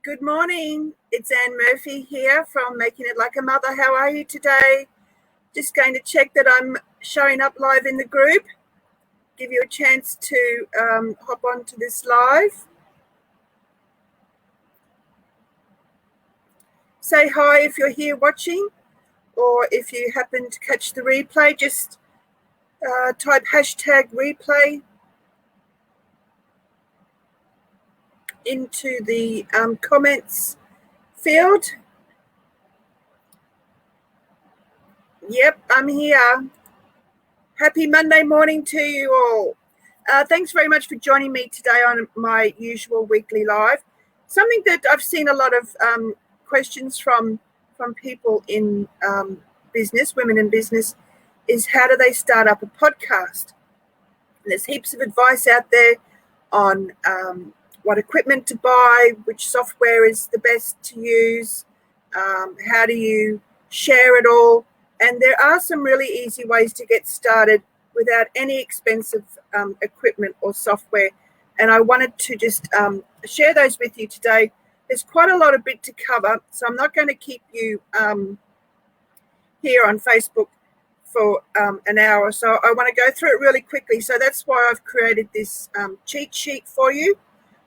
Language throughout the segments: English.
Good morning. It's Anne Murphy here from Making It Like a Mother. How are you today? Just going to check that I'm showing up live in the group. Give you a chance to hop onto this live. Say hi if you're here watching, or if you happen to catch the replay, just type #replay into the comments field. Yep, I'm here. Happy Monday morning to you all. Thanks very much for joining me today on my usual weekly live. Something that I've seen a lot of questions from people in business, women in business, is how do they start up a podcast? And there's heaps of advice out there on what equipment to buy, which software is the best to use, how do you share it all. And there are some really easy ways to get started without any expensive equipment or software. And I wanted to just share those with you today. There's quite a lot of bit to cover, so I'm not going to keep you here on Facebook for an hour. So I want to go through it really quickly. So that's why I've created this cheat sheet for you,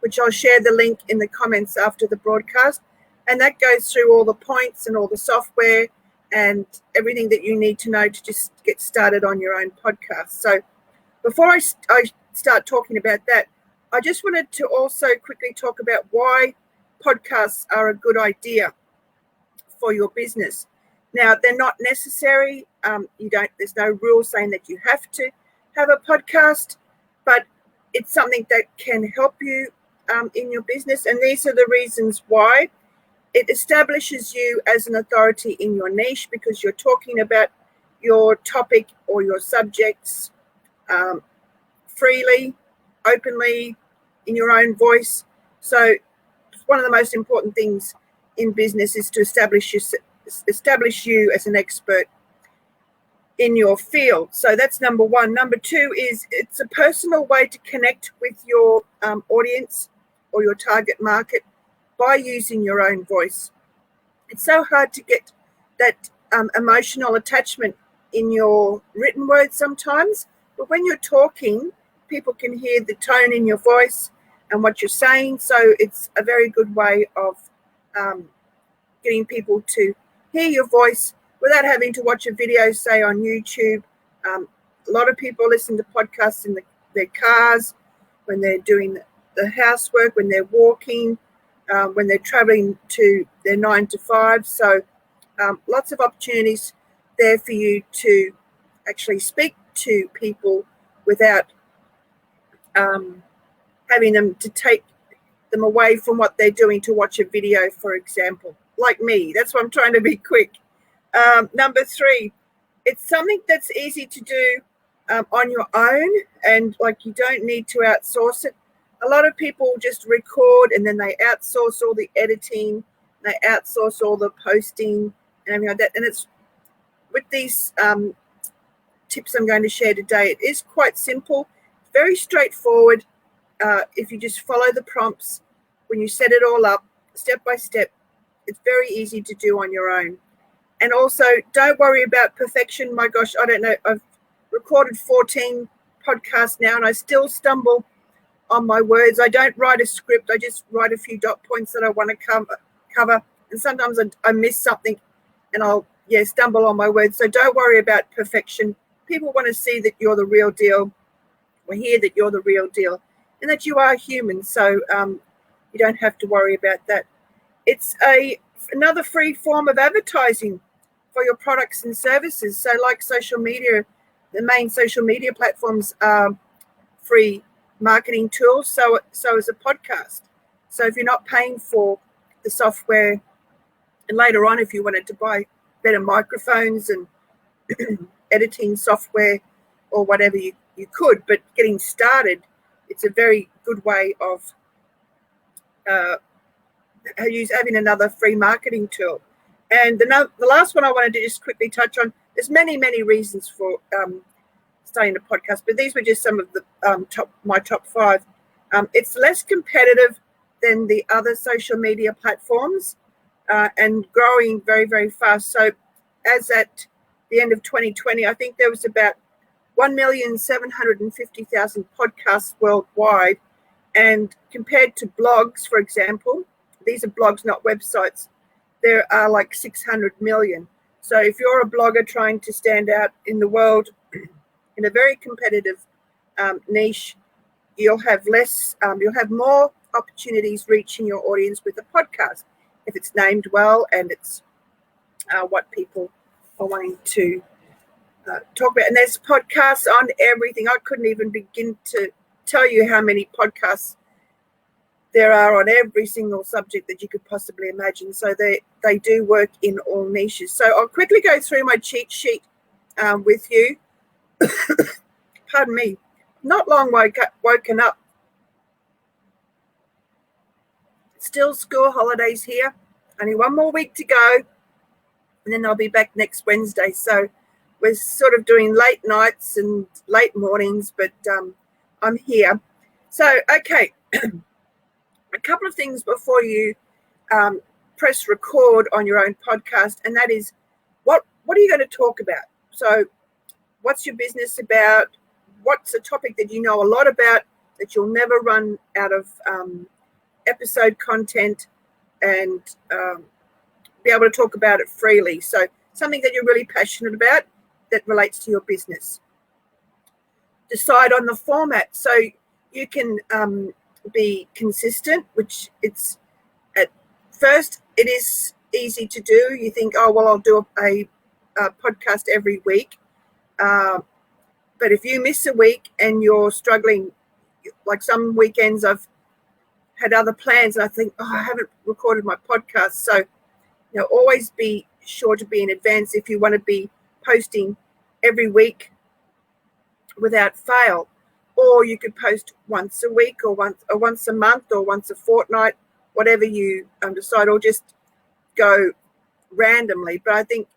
which I'll share the link in the comments after the broadcast. And that goes through all the points and all the software and everything that you need to know to just get started on your own podcast. So before I start talking about that, I just wanted to also quickly talk about why podcasts are a good idea for your business. Now, they're not necessary. There's no rule saying that you have to have a podcast, but it's something that can help you in your business. And these are the reasons why. It establishes you as an authority in your niche because you're talking about your topic or your subjects freely, openly, in your own voice. So one of the most important things in business is to establish you as an expert in your field. So that's number one. Number two is it's a personal way to connect with your audience or your target market by using your own voice. It's so hard to get that emotional attachment in your written words sometimes, but when you're talking, people can hear the tone in your voice and what you're saying. So it's a very good way of getting people to hear your voice without having to watch a video, say on YouTube. A lot of people listen to podcasts in their cars, when they're doing the housework, when they're walking, when they're traveling to their 9 to 5. So lots of opportunities there for you to actually speak to people without having them to take them away from what they're doing to watch a video, for example, like me. That's why I'm trying to be quick. Number three, it's something that's easy to do on your own, and like you don't need to outsource it. A lot of people just record and then they outsource all the editing, they outsource all the posting and everything like that. And it's with these tips I'm going to share today, it is quite simple, very straightforward. If you just follow the prompts, when you set it all up step by step, it's very easy to do on your own. And also, don't worry about perfection. My gosh, I don't know. I've recorded 14 podcasts now and I still stumble on my words. I don't write a script. I just write a few dot points that I want to cover. And sometimes I miss something and I'll stumble on my words. So don't worry about perfection. People want to see that you're the real deal, or hear that you're the real deal, and that you are human. So you don't have to worry about that. It's another free form of advertising for your products and services. So like social media, the main social media platforms are free marketing tools, so is a podcast. So if you're not paying for the software, and later on if you wanted to buy better microphones and editing software or whatever, you could, but getting started, it's a very good way of having another free marketing tool. And the last one I wanted to just quickly touch on, there's many reasons for starting a podcast, but these were just some of the my top 5. It's less competitive than the other social media platforms, and growing very, very fast. So as at the end of 2020, I think there was about 1,750,000 podcasts worldwide. And compared to blogs, for example, these are blogs, not websites, there are like 600 million. So if you're a blogger trying to stand out in the world in a very competitive niche, you'll have more opportunities reaching your audience with a podcast if it's named well and it's what people are wanting to talk about. And there's podcasts on everything. I couldn't even begin to tell you how many podcasts there are on every single subject that you could possibly imagine. So they do work in all niches. So I'll quickly go through my cheat sheet with you. Pardon me. Not long woken up. Still school holidays here. Only one more week to go. And then I'll be back next Wednesday. So we're sort of doing late nights and late mornings, but I'm here. So, okay. A couple of things before you press record on your own podcast, and that is, what are you going to talk about? So what's your business about? What's a topic that you know a lot about that you'll never run out of episode content, and be able to talk about it freely? So something that you're really passionate about that relates to your business. Decide on the format. So you can be consistent, which it's at first it is easy to do. You think, oh well, I'll do a podcast every week, but if you miss a week and you're struggling, like some weekends I've had other plans and I think, oh, I haven't recorded my podcast. So always be sure to be in advance if you want to be posting every week without fail. Or you could post once a week or once a month or once a fortnight, whatever you decide, or just go randomly. But I think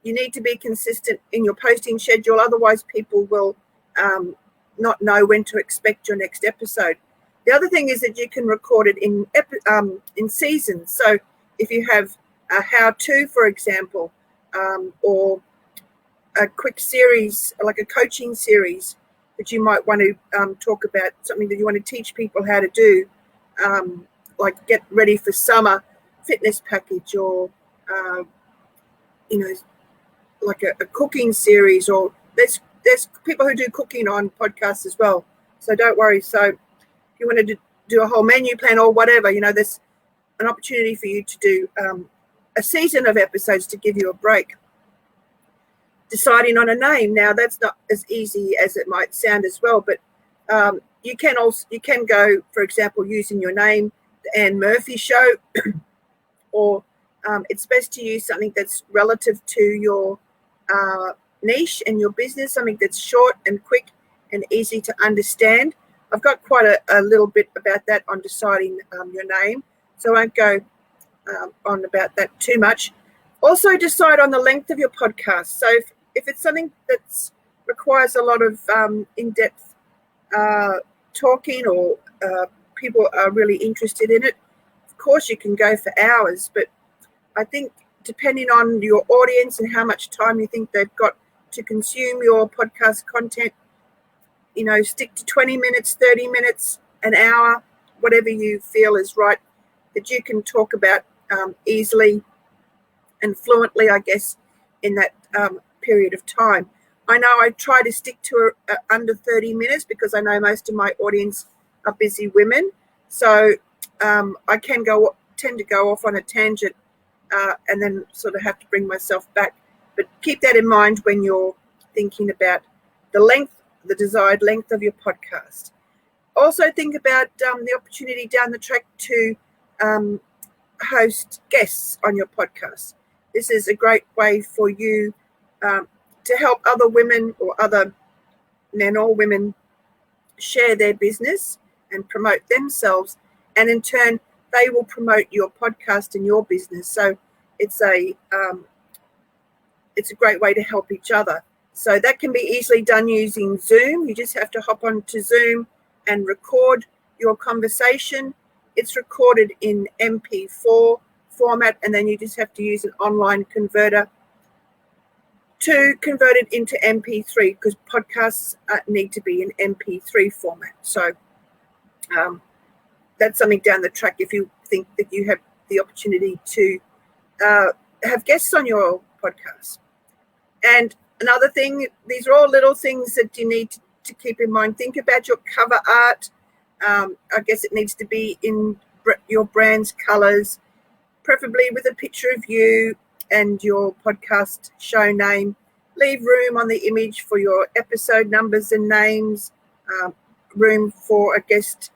you need to be consistent in your posting schedule. Otherwise, people will not know when to expect your next episode. The other thing is that you can record it in seasons. So if you have a how-to, for example, or a quick series, like a coaching series, that you might want to talk about, something that you want to teach people how to do, like get ready for summer fitness package, or like a cooking series, or there's people who do cooking on podcasts as well. So don't worry. So if you wanted to do a whole menu plan or whatever, there's an opportunity for you to do a season of episodes to give you a break. Deciding on a name. Now that's not as easy as it might sound as well, but you can go, for example, using your name, the Anne Murphy Show, or it's best to use something that's relative to your niche and your business, something that's short and quick and easy to understand. I've got quite a little bit about that on deciding your name, so I won't go on about that too much. Also decide on the length of your podcast. So if it's something that requires a lot of in-depth talking, or people are really interested in it, of course you can go for hours. But I think depending on your audience and how much time you think they've got to consume your podcast content, stick to 20 minutes, 30 minutes, an hour, whatever you feel is right, that you can talk about easily and fluently, I guess, in that period of time. I know I try to stick to under 30 minutes because I know most of my audience are busy women. So I can tend to go off on a tangent and then sort of have to bring myself back. But keep that in mind when you're thinking about the desired length of your podcast. Also think about the opportunity down the track to host guests on your podcast. This is a great way for you to help other women or other men or women share their business and promote themselves, and in turn they will promote your podcast and your business. So it's a great way to help each other. So that can be easily done using Zoom. You just have to hop onto Zoom and record your conversation it's recorded in MP4 format, and then you just have to use an online converter to convert it into MP3, because podcasts need to be in MP3 format. So that's something down the track if you think that you have the opportunity to have guests on your podcast. And another thing, these are all little things that you need to keep in mind. Think about your cover art. I guess it needs to be in your brand's colors, preferably with a picture of you and your podcast show name. Leave room on the image for your episode numbers and names, room for a guest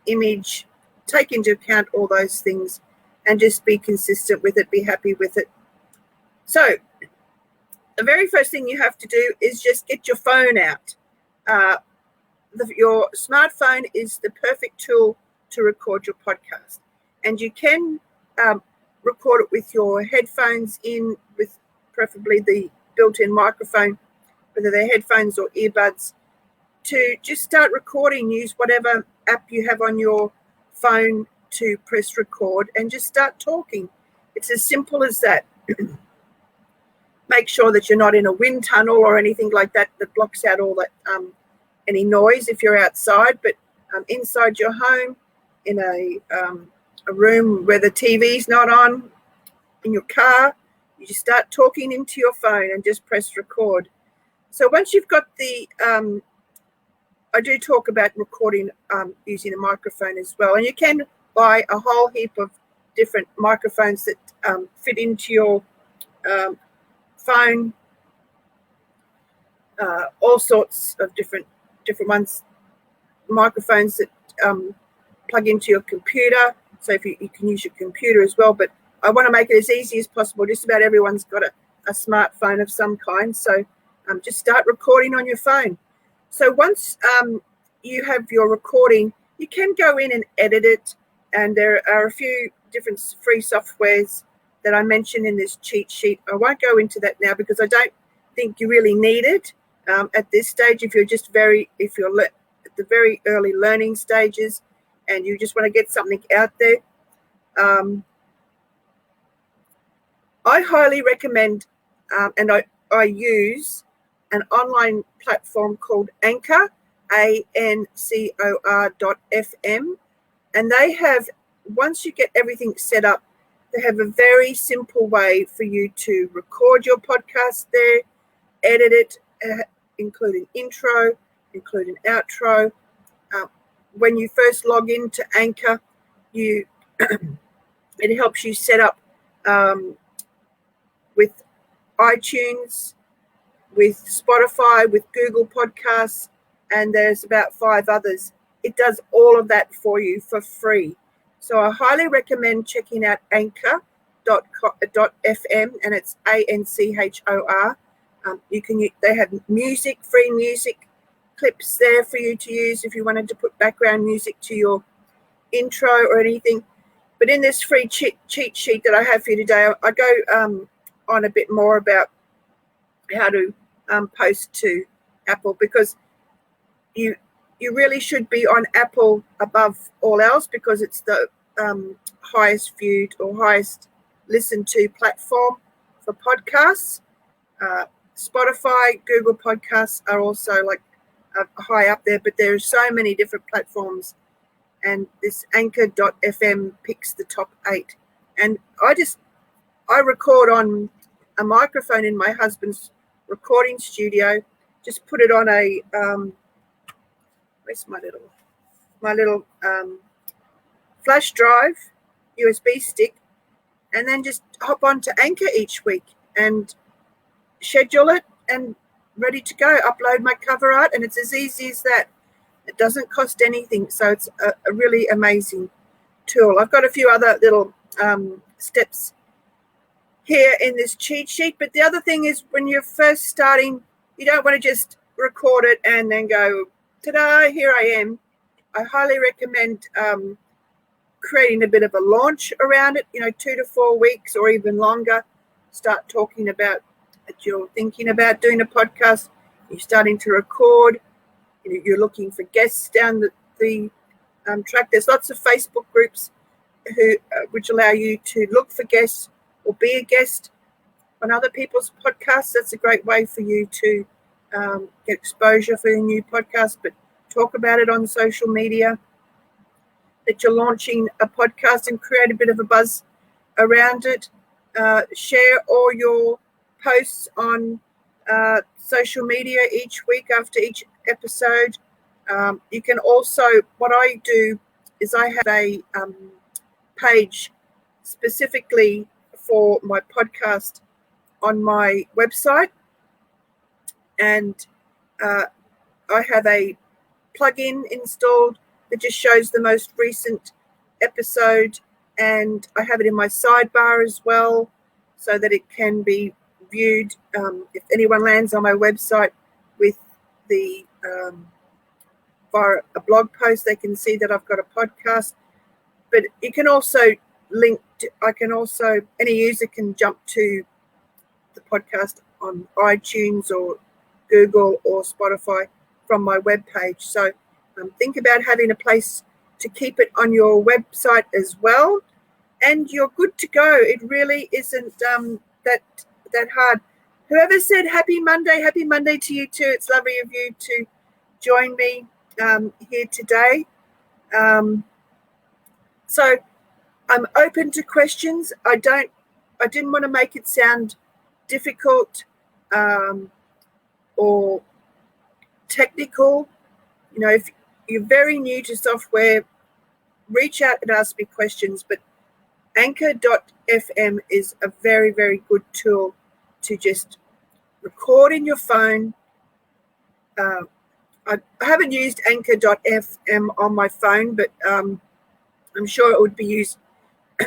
image. Take into account all those things and just be consistent with it, be happy with it. So the very first thing you have to do is just get your phone out. Your smartphone is the perfect tool to record your podcast, and you can record it with your headphones in, with preferably the built-in microphone, whether they're headphones or earbuds, to just start recording. Use whatever app you have on your phone to press record and just start talking. It's as simple as that. Make sure that you're not in a wind tunnel or anything like that blocks out all that any noise if you're outside, but inside your home, in a room where the TV's not on, in your car, you just start talking into your phone and just press record. So once you've got the I do talk about recording using a microphone as well, and you can buy a whole heap of different microphones that fit into your phone, all sorts of different ones, microphones that plug into your computer. So if you can use your computer as well, but I want to make it as easy as possible. Just about everyone's got a smartphone of some kind, so just start recording on your phone. So once you have your recording, you can go in and edit it, and there are a few different free softwares that I mentioned in this cheat sheet. I won't go into that now because I don't think you really need it at this stage. If you're at the very early learning stages and you just want to get something out there, I highly recommend, and I use an online platform called Anchor, ANCOR.FM, and they have, once you get everything set up, they have a very simple way for you to record your podcast there, edit it, include an intro, include an outro. When you first log into Anchor, it helps you set up with iTunes, with Spotify, with Google Podcasts, and there's about 5 others. It does all of that for you for free. So I highly recommend checking out Anchor.fm, and it's ANCHOR. They have free music clips there for you to use if you wanted to put background music to your intro or anything. But in this free cheat sheet that I have for you today, I go on a bit more about how to post to Apple, because you really should be on Apple above all else, because it's the highest viewed or highest listened to platform for podcasts. Spotify, Google Podcasts are also high up there, but there are so many different platforms, and this Anchor.fm picks the top 8. And I record on a microphone in my husband's recording studio. Just put it on a where's my little flash drive, USB stick, and then just hop on to Anchor each week and schedule it and ready to go. Upload my cover art, and it's as easy as that. It doesn't cost anything, so it's a really amazing tool. I've got a few other little steps here in this cheat sheet, but the other thing is, when you're first starting, you don't want to just record it and then go, ta-da, here I am. I highly recommend creating a bit of a launch around it, 2 to 4 weeks or even longer. Start talking about that you're thinking about doing a podcast, you're starting to record, you're looking for guests down the track. There's lots of Facebook groups which allow you to look for guests or be a guest on other people's podcasts. That's a great way for you to get exposure for your new podcast, but talk about it on social media, that you're launching a podcast and create a bit of a buzz around it. Share all your posts on social media each week after each episode. You can also, what I do is I have a page specifically for my podcast on my website, and I have a plugin installed that just shows the most recent episode, and I have it in my sidebar as well so that it can be viewed. If anyone lands on my website with the via a blog post, they can see that I've got a podcast. But you can also link to, any user can jump to the podcast on iTunes or Google or Spotify from my webpage. So think about having a place to keep it on your website as well, and you're good to go. It really isn't that hard. Whoever said happy Monday to you too. It's lovely of you to join me here today. So I'm open to questions. I didn't want to make it sound difficult or technical. You know, if you're very new to software, reach out and ask me questions. But Anchor.fm is a very, very good tool to just record in your phone. I haven't used Anchor.fm on my phone, but I'm sure it would be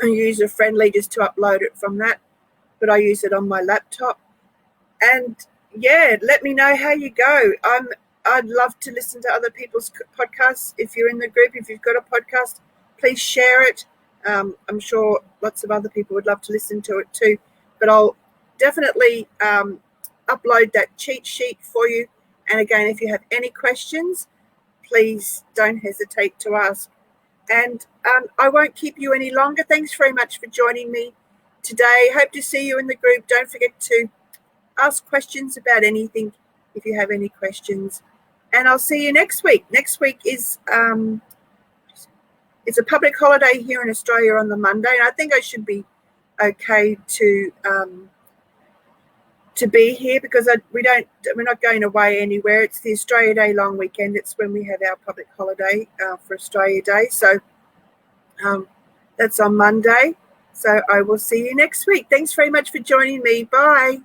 user-friendly just to upload it from that. But I use it on my laptop. And yeah, let me know how you go. I'd love to listen to other people's podcasts. If you're in the group, if you've got a podcast, please share it. I'm sure lots of other people would love to listen to it too. But I'll definitely upload that cheat sheet for you. And again, if you have any questions, please don't hesitate to ask. And I won't keep you any longer. Thanks very much for joining me today. Hope to see you in the group. Don't forget to ask questions about anything if you have any questions. And I'll see you next week. Next week is it's a public holiday here in Australia on the Monday, and I think I should be okay to be here because we're not going away anywhere. It's the Australia Day long weekend. It's when we have our public holiday for Australia Day. So that's on Monday. So I will see you next week. Thanks very much for joining me. Bye.